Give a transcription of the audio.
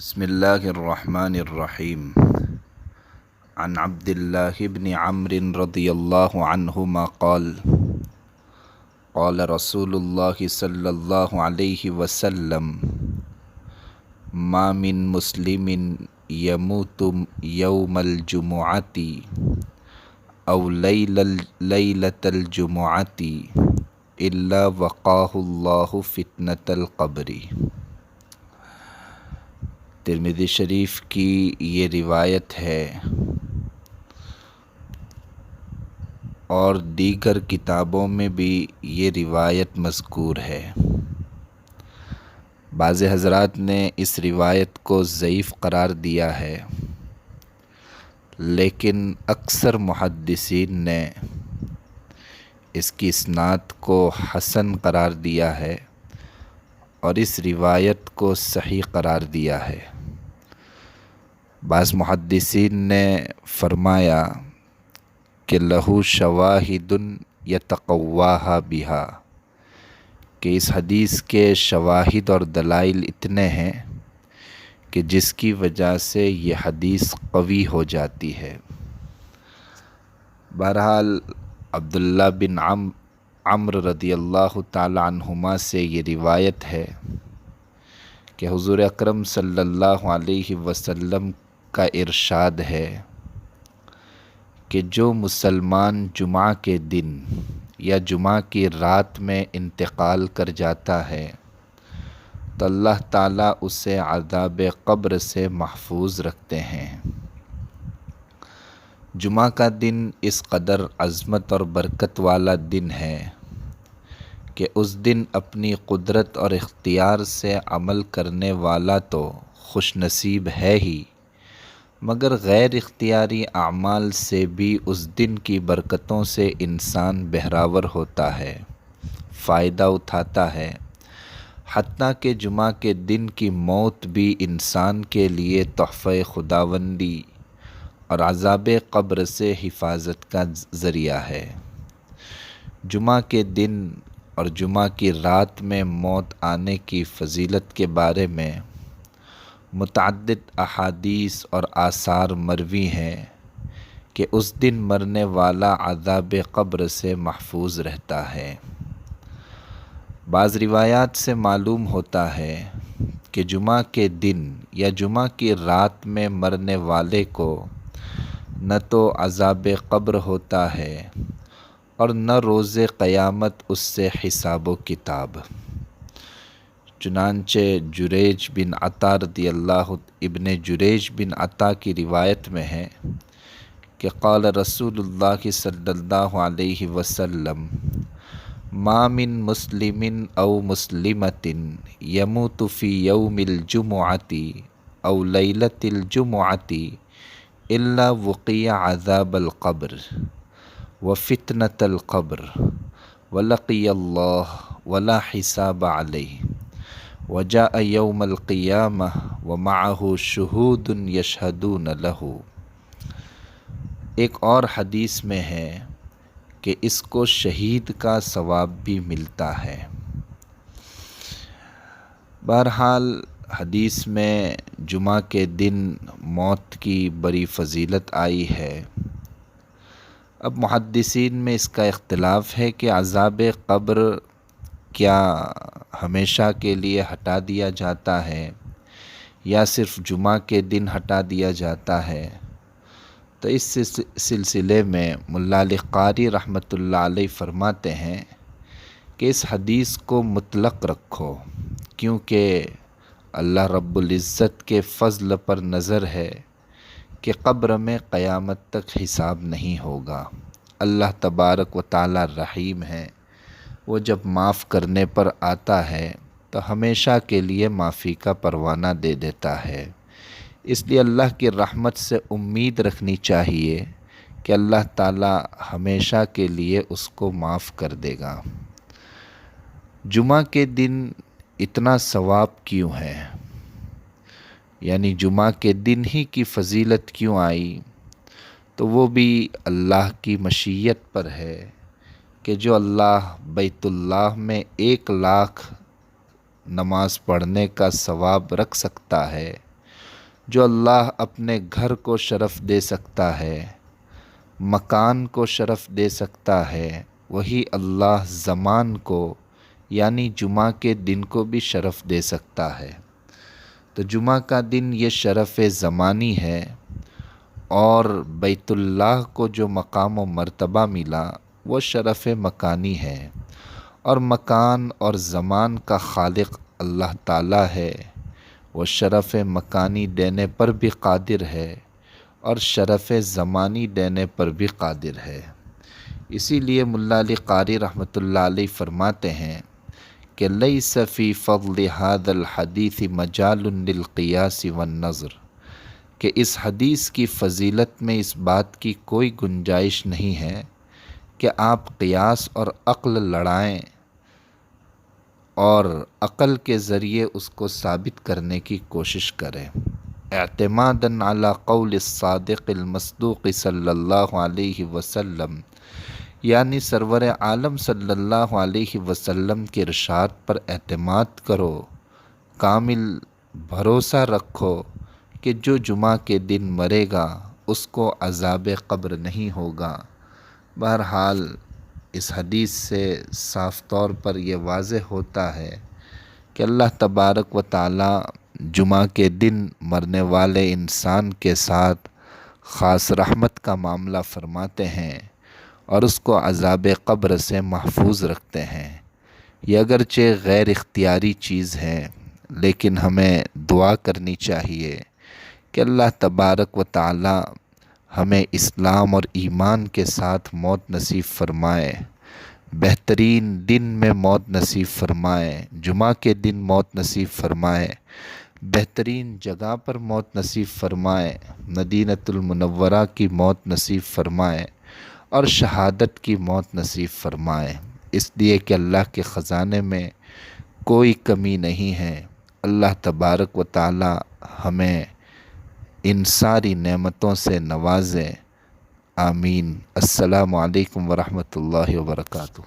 بسم الله الرحمن الرحيم. عن عبد الله بن عمرو رضي الله عنهما قال قال رسول الله صلى الله عليه وسلم ما من مسلم يموت يوم الجمعة أو ليلة الجمعة إلا وقاه الله فتنة القبر۔ ترمذی شریف کی یہ روایت ہے اور دیگر کتابوں میں بھی یہ روایت مذکور ہے۔ بعض حضرات نے اس روایت کو ضعیف قرار دیا ہے، لیکن اکثر محدثین نے اس کی اسناد کو حسن قرار دیا ہے اور اس روایت کو صحیح قرار دیا ہے۔ بعض محدثین نے فرمایا کہ لہو شواہد یتقواہا بہا، کہ اس حدیث کے شواہد اور دلائل اتنے ہیں کہ جس کی وجہ سے یہ حدیث قوی ہو جاتی ہے۔ بہرحال عبداللہ بن عمرو رضی اللہ تعالی عنہما سے یہ روایت ہے کہ حضور اکرم صلی اللہ علیہ وسلم کا ارشاد ہے کہ جو مسلمان جمعہ کے دن یا جمعہ کی رات میں انتقال کر جاتا ہے تو اللہ تعالیٰ اسے عذاب قبر سے محفوظ رکھتے ہیں۔ جمعہ کا دن اس قدر عظمت اور برکت والا دن ہے کہ اس دن اپنی قدرت اور اختیار سے عمل کرنے والا تو خوش نصیب ہے ہی، مگر غیر اختیاری اعمال سے بھی اس دن کی برکتوں سے انسان بہراور ہوتا ہے، فائدہ اٹھاتا ہے، حتیٰ کہ جمعہ کے دن کی موت بھی انسان کے لیے تحفہ خداوندی اور عذاب قبر سے حفاظت کا ذریعہ ہے۔ جمعہ کے دن اور جمعہ کی رات میں موت آنے کی فضیلت کے بارے میں متعدد احادیث اور آثار مروی ہیں کہ اس دن مرنے والا عذاب قبر سے محفوظ رہتا ہے۔ بعض روایات سے معلوم ہوتا ہے کہ جمعہ کے دن یا جمعہ کی رات میں مرنے والے کو نہ تو عذاب قبر ہوتا ہے اور نہ روز قیامت اس سے حساب و کتاب۔ چنانچہ جریج بن عطا رضی اللہ ابن جریج بن عطا کی روایت میں ہے کہ قال رسول اللہ صلی اللہ علیہ وسلم ما من مسلم او مسلمۃ یموت فی یوم الجمعۃ او لیلۃ الجمعۃ الا وقی عذاب القبر وفتنة القبر ولقی اللہ ولا حساب علیہ وجاء یوم القیامہ ومعہ شہود یشہدون لہ۔ ایک اور حدیث میں ہے کہ اس کو شہید کا ثواب بھی ملتا ہے۔ بہرحال حدیث میں جمعہ کے دن موت کی بڑی فضیلت آئی ہے۔ اب محدثین میں اس کا اختلاف ہے کہ عذاب قبر کیا ہمیشہ کے لیے ہٹا دیا جاتا ہے یا صرف جمعہ کے دن ہٹا دیا جاتا ہے؟ تو اس سلسلے میں ملا علی قاری رحمۃ اللہ علیہ فرماتے ہیں کہ اس حدیث کو مطلق رکھو، کیونکہ اللہ رب العزت کے فضل پر نظر ہے کہ قبر میں قیامت تک حساب نہیں ہوگا۔ اللہ تبارک و تعالی رحیم ہے، وہ جب معاف کرنے پر آتا ہے تو ہمیشہ کے لیے معافی کا پروانہ دے دیتا ہے۔ اس لیے اللہ کی رحمت سے امید رکھنی چاہیے کہ اللہ تعالی ہمیشہ کے لیے اس کو معاف کر دے گا۔ جمعہ کے دن اتنا ثواب کیوں ہے؟ یعنی جمعہ کے دن ہی کی فضیلت کیوں آئی؟ تو وہ بھی اللہ کی مشیت پر ہے کہ جو اللہ بیت اللہ میں 1,00,000 نماز پڑھنے کا ثواب رکھ سکتا ہے، جو اللہ اپنے گھر کو شرف دے سکتا ہے، مکان کو شرف دے سکتا ہے، وہی اللہ زمان کو یعنی جمعہ کے دن کو بھی شرف دے سکتا ہے۔ تو جمعہ کا دن یہ شرف زمانی ہے، اور بیت اللہ کو جو مقام و مرتبہ ملا وہ شرف مکانی ہے، اور مکان اور زمان کا خالق اللہ تعالیٰ ہے۔ وہ شرف مکانی دینے پر بھی قادر ہے اور شرف زمانی دینے پر بھی قادر ہے۔ اسی لیے ملا علی قاری رحمۃ اللہ علیہ فرماتے ہیں کہ لیس فی فضل ھذا الحدیث مجال للقیاس والنظر، کہ اس حدیث کی فضیلت میں اس بات کی کوئی گنجائش نہیں ہے کہ آپ قیاس اور عقل لڑائیں اور عقل کے ذریعے اس کو ثابت کرنے کی کوشش کریں۔ اعتماداً علی قول الصادق المصدوق صلی اللہ علیہ وسلم، یعنی سرور عالم صلی اللہ علیہ وسلم کے ارشاد پر اعتماد کرو، کامل بھروسہ رکھو کہ جو جمعہ کے دن مرے گا اس کو عذاب قبر نہیں ہوگا۔ بہرحال اس حدیث سے صاف طور پر یہ واضح ہوتا ہے کہ اللہ تبارک و تعالی جمعہ کے دن مرنے والے انسان کے ساتھ خاص رحمت کا معاملہ فرماتے ہیں اور اس کو عذاب قبر سے محفوظ رکھتے ہیں۔ یہ اگرچہ غیر اختیاری چیز ہے، لیکن ہمیں دعا کرنی چاہیے کہ اللہ تبارک و تعالی ہمیں اسلام اور ایمان کے ساتھ موت نصیب فرمائے، بہترین دن میں موت نصیب فرمائے، جمعہ کے دن موت نصیب فرمائے، بہترین جگہ پر موت نصیب فرمائے، مدینۃ المنورہ کی موت نصیب فرمائے اور شہادت کی موت نصیب فرمائے، اس لیے کہ اللہ کے خزانے میں کوئی کمی نہیں ہے۔ اللہ تبارک و تعالی ہمیں ان ساری نعمتوں سے نوازے، آمین۔ السلام علیکم ورحمۃ اللہ وبرکاتہ۔